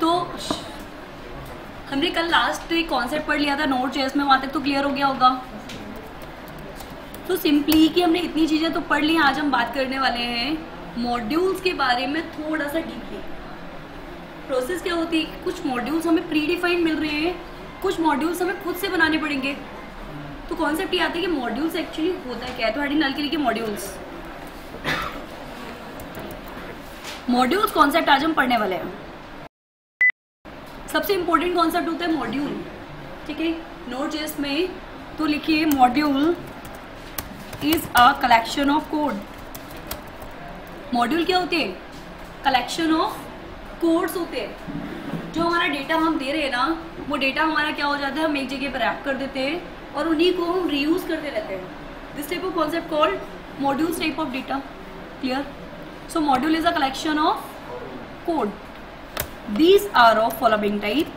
तो हमने कल लास्ट एक कॉन्सेप्ट पढ़ लिया था Node.js में, वहाँ तक तो क्लियर हो गया होगा। तो सिंपली कि हमने इतनी चीज़ें तो पढ़ ली, आज हम बात करने वाले हैं मॉड्यूल्स के बारे में थोड़ा सा डीपली। प्रोसेस क्या होती है, कुछ मॉड्यूल्स हमें प्री डिफाइंड मिल रहे हैं, कुछ मॉड्यूल्स हमें खुद से बनाने पड़ेंगे। तो कॉन्सेप्ट ये आता है कि मॉड्यूल्स एक्चुअली होता है क्या है। तो हेडिंग डाल के लिखिए मॉड्यूल्स कॉन्सेप्ट आज हम पढ़ने वाले हैं। सबसे इंपॉर्टेंट कॉन्सेप्ट होता है मॉड्यूल, ठीक है। Node.js में तो लिखिए module is a collection of code. Module क्या होते हैं, कलेक्शन ऑफ कोड्स होते हैं। जो हमारा डेटा हम दे रहे हैं ना, वो डेटा हमारा क्या हो जाता है, हम एक जगह पर रैप कर देते हैं और उन्हीं को हम रीयूज करते रहते हैं। This type of concept called modules type of data. Clear? So module is a collection of code. These are of following type.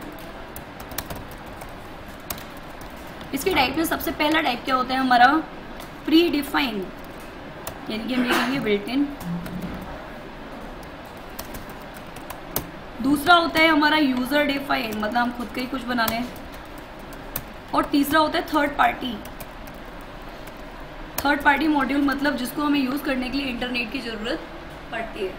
इसके टाइप में सबसे पहला टाइप क्या होता है हमारा, प्री डिफाइंड, यानी कि हम लिखेंगे बिल्ट इन। दूसरा होता है हमारा यूजर डिफाइंड, मतलब हम खुद का ही कुछ बना लें। और तीसरा होता है third party. Third party module मतलब जिसको हमें यूज करने के लिए इंटरनेट की जरूरत पड़ती है।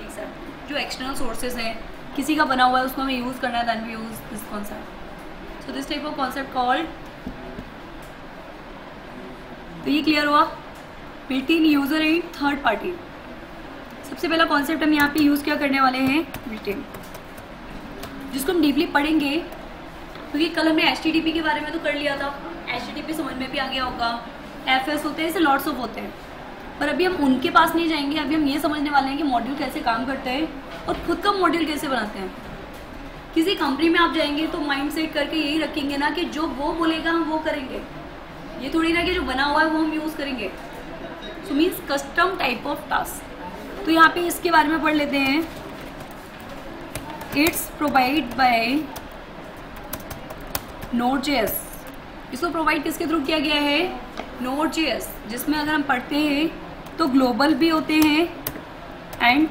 एग्जैक्टली, जो एक्सटर्नल सोर्सेज हैं, किसी का बना हुआ है, उसको हमें यूज करना है, then we use this concept. So this type of concept called. तो ये क्लियर हुआ, built in, user and third party. सबसे पहला कॉन्सेप्ट हम यहाँ पे यूज क्या करने वाले हैं, बिल्ट इन, जिसको हम डीपली पढ़ेंगे क्योंकि कल हमने HTTP के बारे में तो कर लिया था। HTTP समझ में भी आ गया होगा। FS होते हैं, ऐसे लॉट्स ऑफ होते हैं, पर अभी हम उनके पास नहीं जाएंगे। अभी हम ये समझने वाले हैं कि मॉड्यूल कैसे काम करते हैं और खुद का मॉड्यूल कैसे बनाते हैं। किसी कंपनी में आप जाएंगे तो माइंड सेट करके यही रखेंगे ना कि जो वो बोलेगा हम वो करेंगे, ये थोड़ी ना कि जो बना हुआ है वो हम यूज करेंगे। So means custom type of task. तो यहाँ पे इसके बारे में पढ़ लेते हैं। It's provide by Node.js। इसको प्रोवाइड किसके थ्रू किया गया है, Node.js, जिसमें अगर हम पढ़ते हैं तो ग्लोबल भी होते हैं एंड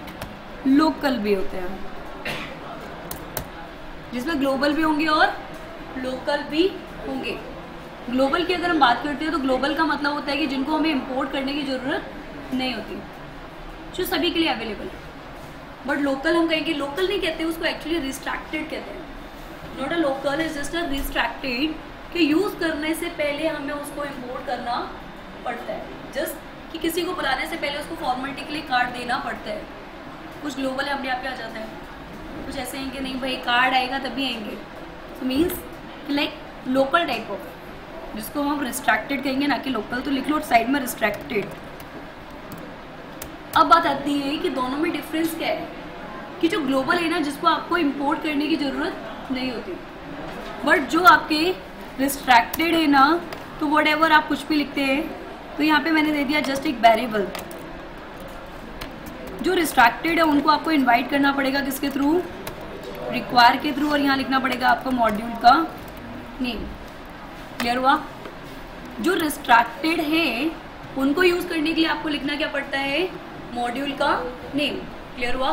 लोकल भी होते हैं, जिसमें ग्लोबल भी होंगे और लोकल भी होंगे। ग्लोबल की अगर हम बात करते हैं तो ग्लोबल का मतलब होता है कि जिनको हमें इंपोर्ट करने की ज़रूरत नहीं होती, जो सभी के लिए अवेलेबल है। बट लोकल हम कहेंगे, लोकल नहीं कहते उसको, एक्चुअली रिस्ट्रैक्टेड कहते हैं। Not a local, is just a restricted, कि यूज़ करने से पहले हमें उसको इंपोर्ट करना पड़ता है। जस्ट कि किसी को बुलाने से पहले उसको फॉर्मेलिटी के लिए कार्ड देना पड़ता है। कुछ ग्लोबल है अपने आप पे आ जाता है, कुछ ऐसे हैं कि नहीं भाई कार्ड आएगा तभी आएंगे। So means like local type of, जिसको हम रिस्ट्रैक्टेड कहेंगे, ना कि लोकल। तो लिख लो साइड में रिस्ट्रैक्टेड। अब बात आती है कि दोनों में डिफरेंस क्या है, कि जो ग्लोबल है ना, जिसको आपको इंपोर्ट करने की ज़रूरत नहीं होती, बट जो आपके रिस्ट्रैक्टेड है ना, तो व्हाटएवर आप कुछ भी लिखते हैं। तो यहाँ पे मैंने दे दिया जस्ट एक वेरिएबल। जो रिस्ट्रैक्टेड है उनको आपको इनवाइट करना पड़ेगा किसके थ्रू, रिक्वायर के थ्रू, और यहाँ लिखना पड़ेगा आपको मॉड्यूल का नेम। क्लियर हुआ? जो रिस्ट्रैक्टेड है उनको यूज करने के लिए आपको लिखना क्या पड़ता है, मॉड्यूल का नेम। क्लियर हुआ?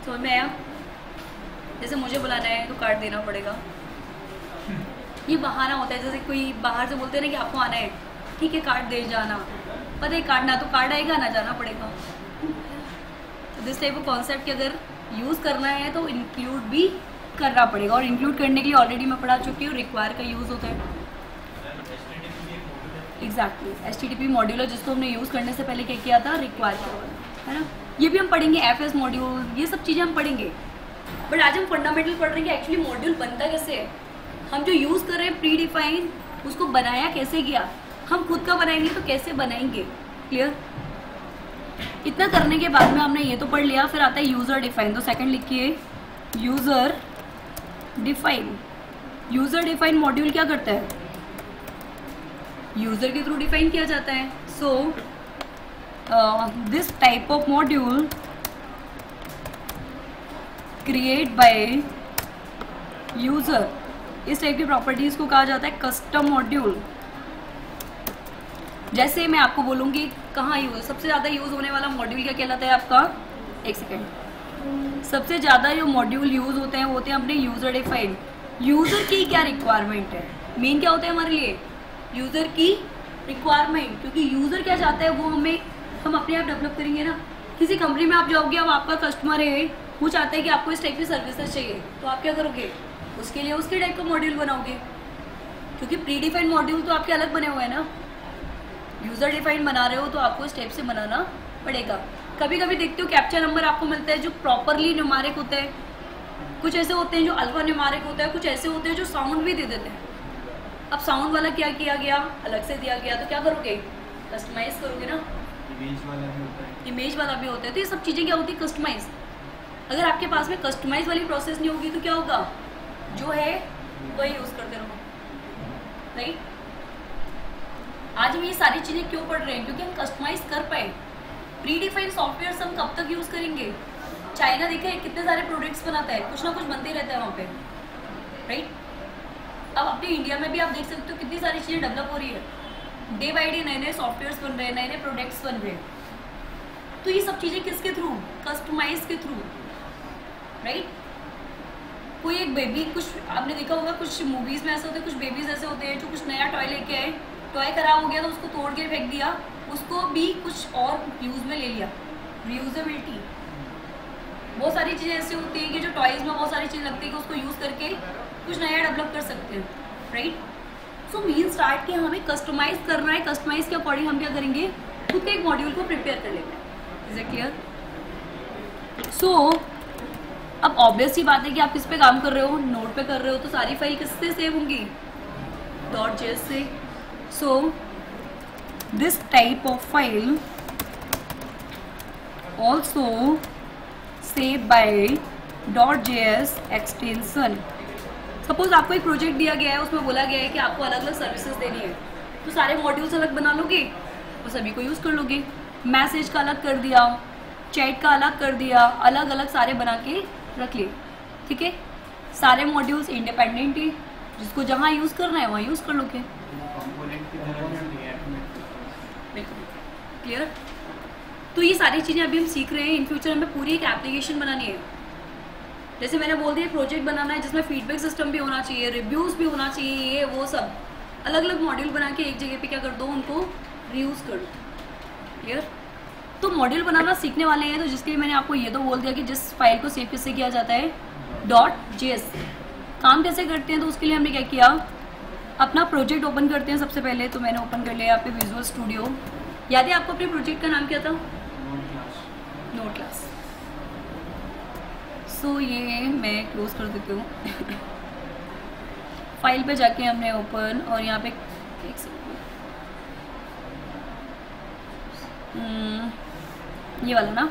समझ में आया? जैसे मुझे बुलाना है तो कार्ड देना पड़ेगा, ये बहाना होता है। जैसे कोई बाहर से बोलते हैं ना कि आपको आना है, ठीक है कार्ड दे जाना, पता है कार्ड ना तो कार्ड आएगा ना जाना पड़ेगा। तो दिस टाइप ऑफ कॉन्सेप्ट की अगर यूज़ करना है तो इंक्लूड भी करना पड़ेगा, और इंक्लूड करने के लिए ऑलरेडी मैं पढ़ा चुकी हूँ, रिक्वायर का यूज़ होता है। एग्जैक्टली, HTTP मॉड्यूल है जिसको हमने यूज़ करने से पहले क्या किया था, रिक्वायर किया, है ना। ये भी हम पढ़ेंगे, FS मॉड्यूल, ये सब चीज़ें हम पढ़ेंगे। बट आज हम फंडामेंटल पढ़ रहे हैं कि एक्चुअली मॉड्यूल बनता कैसे है। हम जो यूज़ कर रहे हैं प्री डिफाइन, उसको बनाया कैसे गया, हम खुद का बनाएंगे तो कैसे बनाएंगे। क्लियर? इतना करने के बाद में हमने ये तो पढ़ लिया, फिर आता है यूज़र डिफाइन। तो सेकंड लिखिए user define. User define module क्या करता है, यूज़र के थ्रू डिफाइन किया जाता है। सो this type of module create by user, इस टाइप की प्रॉपर्टीज को कहा जाता है कस्टम मॉड्यूल। जैसे मैं आपको बोलूँगी कहाँ यूज, सबसे ज़्यादा यूज होने वाला मॉड्यूल क्या कहलाता है आपका, एक सेकेंड, सबसे ज़्यादा जो मॉड्यूल यूज़ होते हैं वो होते हैं अपने यूज़र डिफाइंड। यूज़र की क्या रिक्वायरमेंट है, मेन क्या होता है हमारे लिए, यूज़र की रिक्वायरमेंट, क्योंकि यूज़र क्या चाहता है वो हम अपने आप डेवलप करेंगे ना। किसी कंपनी में आप जाओगे, अब आपका कस्टमर है, वो चाहता है कि आपको इस टाइप की सर्विसेज चाहिए, तो आप क्या करोगे, उसके लिए उसके टाइप का मॉड्यूल बनाओगे, क्योंकि प्री डिफाइंड मॉड्यूल तो आपके अलग बने हुए हैं ना। यूज़र डिफाइंड बना रहे हो तो आपको इस टाइप से बनाना पड़ेगा। कभी कभी देखते हो कैप्चर नंबर आपको मिलता है जो प्रॉपरली न्यूमेरिक होता है, कुछ ऐसे होते हैं जो अल्फा न्यूमेरिक होता है, कुछ ऐसे होते हैं जो साउंड भी दे देते हैं। अब साउंड वाला क्या किया गया, अलग से दिया गया, तो क्या करोगे, कस्टमाइज करोगे ना। इमेज वाला भी होता है, तो ये सब चीज़ें क्या होती है, कस्टमाइज। अगर आपके पास में कस्टमाइज वाली प्रोसेस नहीं होगी तो क्या होगा, जो है वही यूज़ करते रहो, राइट। आज हम ये सारी चीज़ें क्यों पढ़ रहे हैं, क्योंकि हम कस्टमाइज कर पाए। प्री डिफाइंड सॉफ्टवेयर हम कब तक यूज़ करेंगे, चाइना देखे कितने सारे प्रोडक्ट्स बनाता है, कुछ ना कुछ बनते रहता है वहाँ पे, राइट। अब अपने इंडिया में भी आप देख सकते हो कितनी सारी चीज़ें डेवलप हो रही है, डे बाई डे नए नए सॉफ्टवेयर्स बन रहे हैं, नए नए प्रोडक्ट्स बन रहे हैं। तो ये सब चीज़ें किसके थ्रू, कस्टमाइज के थ्रू, राइट। कोई एक बेबी, कुछ आपने देखा होगा कुछ मूवीज़ में ऐसे होते हैं, कुछ बेबीज ऐसे होते हैं जो कुछ नया टॉय लेके आए, टॉय खराब हो गया तो उसको तोड़ के फेंक दिया, उसको भी कुछ और यूज़ में ले लिया, रीयूजेबिलिटी। बहुत सारी चीज़ें ऐसी होती हैं कि जो टॉयज़ में बहुत सारी चीज़ लगती है कि उसको यूज़ करके कुछ नया डेवलप कर सकते हैं, राइट। सो मेन स्टार्ट के हमें कस्टमाइज करना है, कस्टमाइज के अकॉर्डिंग हम क्या करेंगे, खुद के एक मॉड्यूल को प्रिपेयर कर लेंगे। Is it clear? सो अब ऑब्वियस सी बात है कि आप किस पे काम कर रहे हो, नोट पे कर रहे हो, तो सारी फाइल किससे सेव होंगी, .js से। So this type of file also save by .js extension. Suppose आपको एक प्रोजेक्ट दिया गया है, उसमें बोला गया है कि आपको अलग अलग सर्विसेज देनी है, तो सारे मॉड्यूल्स अलग बना लोगे और सभी को यूज़ कर लोगे। मैसेज का अलग कर दिया, चैट का अलग कर दिया, अलग अलग सारे बना के रख लिए, ठीक है। सारे मॉड्यूल्स इंडिपेंडेंट ही, जिसको जहाँ यूज़ करना है वहाँ यूज़ कर लोगे। क्लियर? तो ये सारी चीज़ें अभी हम सीख रहे हैं, इन फ्यूचर हमें पूरी एक एप्लीकेशन बनानी है। जैसे मैंने बोल दिया प्रोजेक्ट बनाना है जिसमें फीडबैक सिस्टम भी होना चाहिए, रिव्यूज़ भी होना चाहिए, ये वो सब अलग अलग मॉड्यूल बना के एक जगह पे क्या कर दो, उनको रीयूज़ कर दो। क्लियर? तो मॉड्यूल बनाना सीखने वाले हैं, तो जिसके लिए मैंने आपको ये तो बोल दिया कि जिस फाइल को सेव किससे किया जाता है, .js। काम कैसे करते हैं, तो उसके लिए हमने क्या किया, अपना प्रोजेक्ट ओपन करते हैं सबसे पहले। तो मैंने ओपन कर लिया यहाँ पे विजुअल स्टूडियो। याद है आपको अपने प्रोजेक्ट का नाम क्या था, नोट क्लास। सो ये मैं क्लोज कर देती हूँ। फाइल पे जाके हमने ओपन, और यहाँ पे एक सेकंड, ये वाला ना,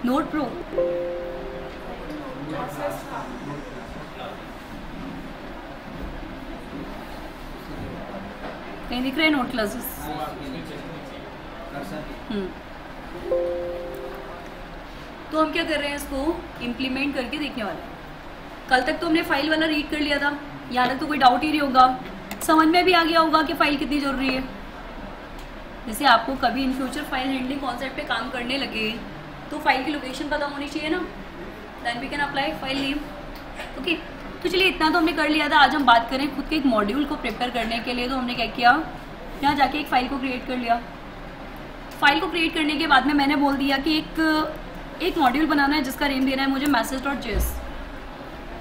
नोट प्रो। कहीं दिख रहे हैं नोट क्लासेस? तो हम क्या कर रहे हैं, इसको इम्प्लीमेंट करके देखने वाले हैं। कल तक तो हमने फाइल वाला रीड कर लिया था, यहाँ तक तो कोई डाउट ही नहीं होगा, समझ में भी आ गया होगा कि फाइल कितनी जरूरी है। जैसे आपको कभी in future file handling concept पे काम करने लगे तो फाइल की लोकेशन पता होनी चाहिए ना, then we can apply file name. Okay, तो चलिए इतना तो हमने कर लिया था। आज हम बात करें खुद के एक मॉड्यूल को प्रिपेयर करने के लिए। तो हमने क्या किया, यहाँ जाके एक फ़ाइल को क्रिएट कर लिया। फाइल को क्रिएट करने के बाद में मैंने बोल दिया कि एक मॉड्यूल बनाना है जिसका नेम देना है मुझे message.js।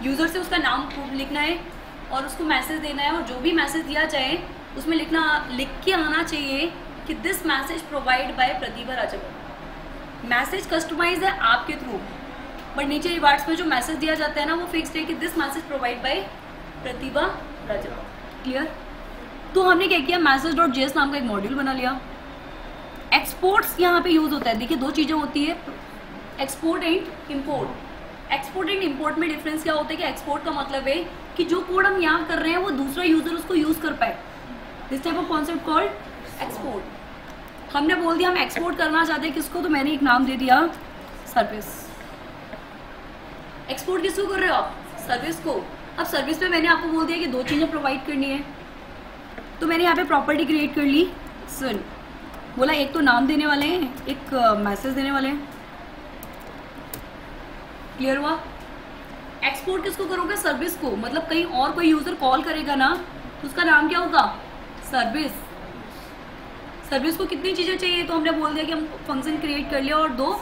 यूज़र से उसका नाम लिखना है और उसको मैसेज देना है, और जो भी मैसेज दिया जाए उसमें लिख के आना चाहिए कि this message provide by Pratibha Rajan. Message customize है आपके थ्रू, बट नीचे रिवार्ड्स में जो मैसेज दिया जाता है ना, वो फिक्स्ड है कि this message provide by Pratibha Rajan. Clear? तो हमने क्या किया, message.js नाम का एक मॉड्यूल बना लिया। एक्सपोर्ट्स यहाँ पे यूज़ होता है। देखिए दो चीज़ें होती है, export and import. Export and import में डिफरेंस क्या होता है कि एक्सपोर्ट का मतलब है कि जो कोड हम यहाँ कर रहे हैं वो दूसरा यूज़र उसको यूज़ कर पाए। This type of concept called export. हमने बोल दिया हम एक्सपोर्ट करना चाहते हैं किसको, तो मैंने एक नाम दे दिया सर्विस। एक्सपोर्ट किसको कर रहे हो आप, सर्विस को। अब सर्विस पे मैंने आपको बोल दिया कि दो चीज़ें प्रोवाइड करनी है, तो मैंने यहाँ पे प्रॉपर्टी क्रिएट कर ली सन। बोला एक तो नाम देने वाले हैं, एक मैसेज देने वाले हैं। क्लियर हुआ? एक्सपोर्ट किसको करोगे? सर्विस को। मतलब कहीं और कोई यूजर कॉल करेगा ना तो उसका नाम क्या होगा? सर्विस। सर्विस को कितनी चीजें चाहिए? तो हमने बोल दिया कि हम फंक्शन क्रिएट कर लिया और 2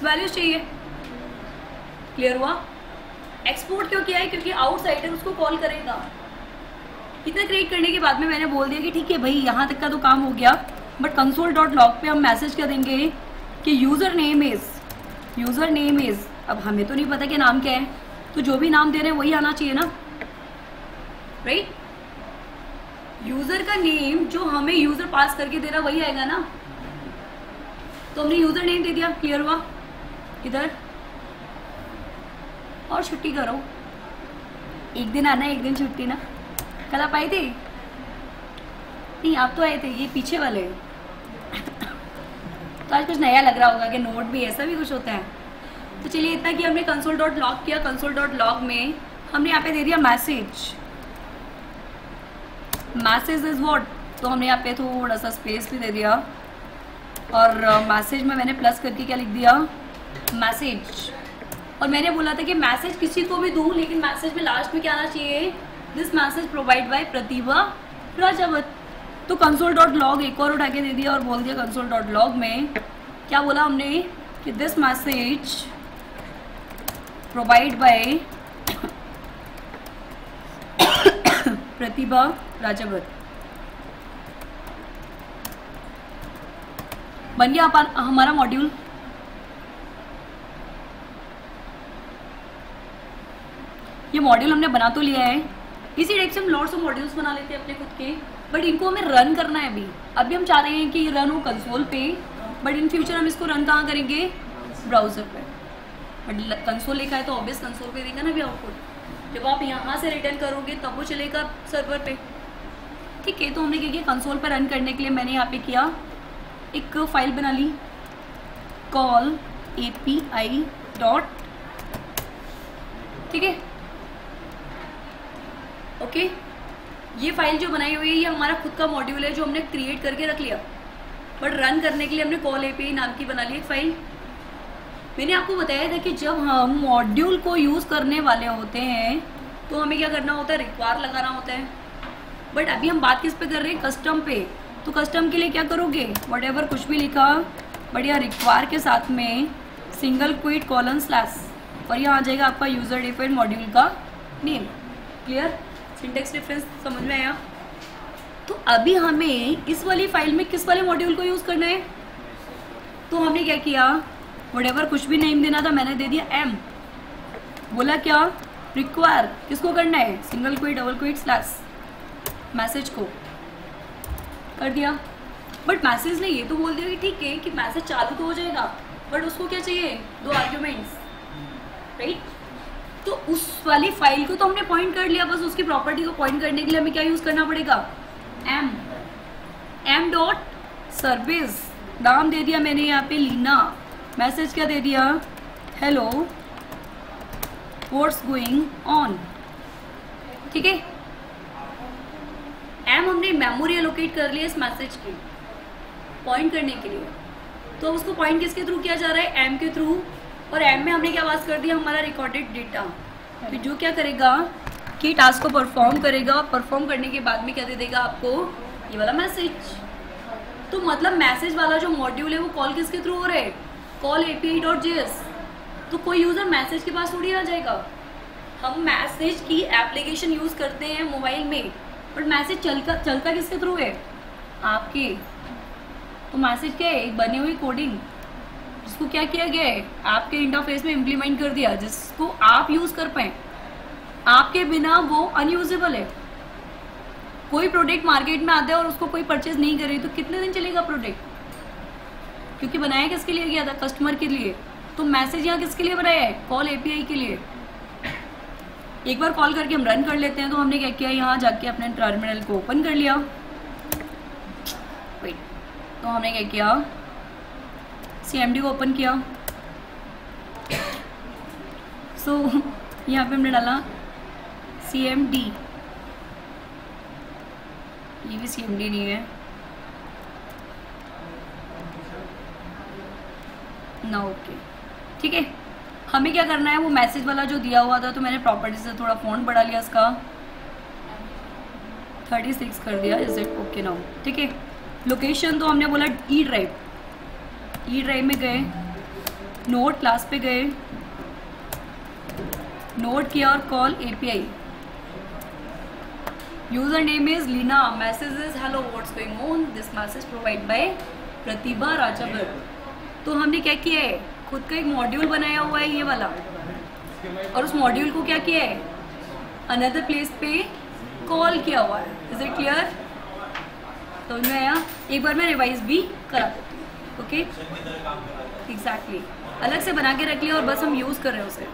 वैल्यूज चाहिए। क्लियर हुआ? एक्सपोर्ट क्यों किया है? क्योंकि आउटसाइडर उसको कॉल करेगा। इतना क्रिएट करने के बाद में मैंने बोल दिया कि ठीक है भाई, यहाँ तक का तो काम हो गया, बट कंसोल.log पे हम मैसेज क्या देंगे कि यूजर नेम इज। अब हमें तो नहीं पता कि नाम क्या है, तो जो भी नाम दे रहे हैं वही आना चाहिए ना, राइट? यूजर का नेम जो हमें यूजर पास करके दे रहा वही आएगा ना। तो हमने यूजर नेम दे दिया। क्लियर हुआ? इधर और छुट्टी करो, एक दिन आना एक दिन छुट्टी ना। कल आप आए थे? नहीं, आप तो आए थे, ये पीछे वाले। तो आज कुछ नया लग रहा होगा कि नोट भी ऐसा भी कुछ होता है। तो चलिए इतना कि हमने console.log किया। console.log में हमने यहाँ पे दे दिया मैसेज इज व्हाट, तो हमने यहाँ पे थोड़ा सा स्पेस भी दे दिया और मैसेज में मैंने प्लस करके क्या लिख दिया? मैसेज। और मैंने बोला था कि मैसेज किसी को भी दूँ, लेकिन मैसेज में लास्ट में क्या आना चाहिए? दिस मैसेज प्रोवाइड बाय प्रतिभा राजावत। तो console.log एक और उठा के दे दिया और बोल दिया console.log में क्या बोला हमने कि दिस मैसेज प्रोवाइड बाय प्रतिभा राजावत। बन गया हमारा मॉड्यूल। ये मॉड्यूल हमने बना तो लिया है। इसी टाइप से हम लॉट्स ऑफ मॉड्यूल्स बना लेते हैं अपने खुद के, बट इनको हमें रन करना है। अभी हम चाह रहे हैं कि रन हो कंसोल पे, बट इन फ्यूचर हम इसको रन कहाँ करेंगे? ब्राउजर पे। बट कंसोल लिखा है तो ऑब्वियस कंसोल पे देगा ना भी आउटपुट। जब आप यहाँ से रिटर्न करोगे तब वो चलेगा सर्वर पे। ठीक है, तो हमने क्या किया? कंसोल पर रन करने के लिए मैंने यहाँ पे किया, एक फाइल बना ली call API डॉट, ठीक है, ओके। ये फाइल जो बनाई हुई है ये हमारा खुद का मॉड्यूल है जो हमने क्रिएट करके रख लिया, बट रन करने के लिए हमने कॉल API नाम की बना ली एक फाइल। मैंने आपको बताया था कि जब हम मॉड्यूल को यूज़ करने वाले होते हैं तो हमें क्या करना होता है? रिक्वायर लगाना होता है। बट अभी हम बात किस पे कर रहे हैं? कस्टम पे। तो कस्टम के लिए क्या करोगे? व्हाटएवर कुछ भी लिखा बढ़िया रिक्वायर के साथ में सिंगल क्विट कॉलन स्लैश, और यहाँ आ जाएगा आपका यूजर डिफाइंड मॉड्यूल का नेम। क्लियर? सिंटेक्स डिफरेंस समझ में आया? तो अभी हमें इस वाली फाइल में किस वाले मॉड्यूल को यूज़ करना है? तो हमने क्या किया? व्हाटएवर कुछ भी नेम देना था मैंने दे दिया m। बोला क्या? रिक्वायर किसको करना है? Single quit double quit slash message को कर दिया। बट मैसेज ने ये तो बोल दिया कि ठीक है कि मैसेज चालू तो हो जाएगा, बट उसको क्या चाहिए? 2 आर्ग्यूमेंट्स, राइट? तो उस वाली फाइल को तो हमने पॉइंट कर लिया, बस उसकी प्रॉपर्टी को पॉइंट करने के लिए हमें क्या यूज़ करना पड़ेगा? m dot service. नाम दे दिया मैंने यहाँ पे लीना। मैसेज क्या दे दिया? Hello what's going on. ठीक है, m हमने मेमोरी एलोकेट कर लिया इस मैसेज की पॉइंट करने के लिए। तो उसको पॉइंट किसके थ्रू किया जा रहा है? m के थ्रू। और m में हमने क्या पास कर दिया? हमारा रिकॉर्डेड डेटा। तो जो क्या करेगा कि टास्क को परफॉर्म करेगा, और परफॉर्म करने के बाद में क्या दे देगा आपको? ये वाला मैसेज। तो मतलब मैसेज वाला जो मॉड्यूल है वो कॉल किसके थ्रू हो रहा है? Call API.js। तो कोई यूजर मैसेज के पास थोड़ी आ जाएगा। हम मैसेज की एप्लीकेशन यूज करते हैं मोबाइल में, बट मैसेज चलता किसके थ्रू है? आपके। तो मैसेज क्या है? एक बनी हुई कोडिंग जिसको क्या किया गया है? आपके इंटरफेस में इम्प्लीमेंट कर दिया, जिसको आप यूज कर पाए। आपके बिना वो अनयूजेबल है। कोई प्रोडक्ट मार्केट में आता है और उसको कोई परचेज नहीं करे तो कितने दिन चलेगा प्रोडक्ट? क्योंकि बनाया किसके लिए गया था? कस्टमर के लिए। तो मैसेज यहाँ किसके लिए बनाया है? कॉल API के लिए। एक बार कॉल करके हम रन कर लेते हैं। तो हमने क्या किया? यहाँ जाके अपने टर्मिनल को ओपन कर लिया। वेट, तो हमने क्या किया? CMD को ओपन किया। सो यहाँ पे हमने डाला CMD। ये भी CMD नहीं है ना, ओके, ठीक है। हमें क्या करना है, वो मैसेज वाला जो दिया हुआ था, तो मैंने प्रॉपर्टी से थोड़ा फ़ॉन्ट बढ़ा लिया, इसका 36 कर दिया। Is it okay now? ठीक है। लोकेशन तो हमने बोला ई ड्राइव, ई ड्राइव में गए, नोट क्लास पे गए, नोट किया और call API. User name is Leena, message is hello what's going on, this message provide by Pratibha Rajawar. तो हमने क्या किया है, खुद का एक मॉड्यूल बनाया हुआ है ये वाला, और उस मॉड्यूल को क्या किया है, अनदर प्लेस पे कॉल किया हुआ है। Is it clear? तो मैं आया, एक बार मैं रिवाइज भी करा देती हूँ। ओके, एग्जैक्टली, अलग से बना के रख लिया और बस हम यूज़ कर रहे हैं उसे।